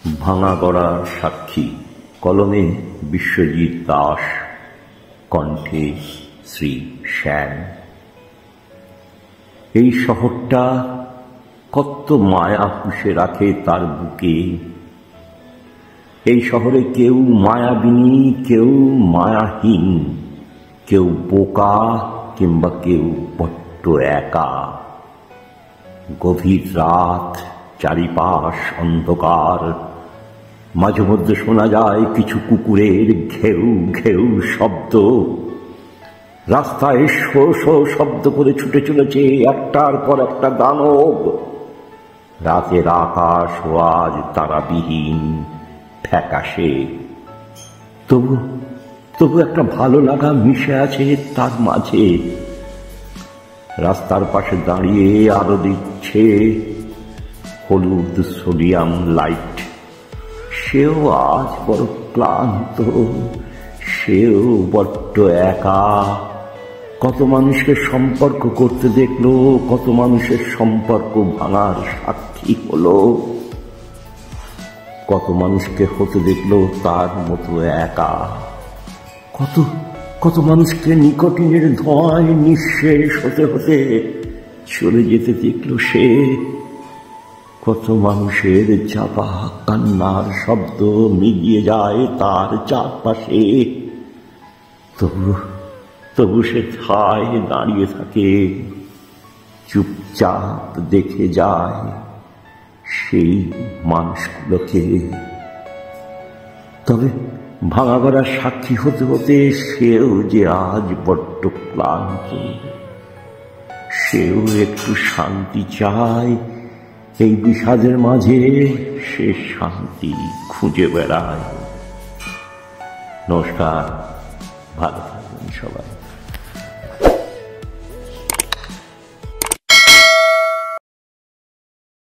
ভাঙা গড়া সাক্ষী, কলমে বিশ্বজিৎ দাস, কণ্ঠে শ্রী শ্যাম। এই শহরটা কত মায়া পুষে রাখে তার বুকে। এই শহরে কেউ মায়াবিনী, কেউ মায়াহীন, কেউ বোকা কিংবা কেউ বড্ড একা। গভীর রাত, চারিপাশ অন্ধকার, মাঝে মধ্যে শোনা যায় কিছু কুকুরের ঘেউ ঘেউ শব্দ। রাস্তায় শো শো শব্দ করে ছুটে চলেছে একটার পর একটা দানব। রাতের আকাশ ও আজ তারাবিহীন, ফ্যাকাশে। তবু একটা ভালো লাগা মিশে আছে তার মাঝে। রাস্তার পাশে দাঁড়িয়ে আলো দিচ্ছে হলুদ সোডিয়াম লাইট। সেও আজ বড় ক্লান্ত, সেও বড্ড একা। কত মানুষকে সম্পর্ক করতে দেখলো, কত মানুষের সম্পর্ক ভাঙার সাক্ষী হলো, কত মানুষকে হতে দেখলো তার মতো একা। কত মানুষকে নিকোটিনের ধোঁয়ায় নিঃশেষ হতে হতে চলে যেতে দেখলো সে। কত মানুষের চাপা কান্নার শব্দ মিলিয়ে যায় তার চারপাশে। তবু সে ঠায় দাঁড়িয়ে থাকে, চুপচাপ দেখে যায় সেই মানুষগুলোকে। তবে ভাঙা গড়া সাক্ষী হতে হতে সেও যে আজ বড্ড ক্লান্ত। সেও একটু শান্তি চায়। এই বিষাদের মাঝে সে শান্তি খুঁজে বেড়ায়। নমস্কার, ভালো থাকবেন সবাই।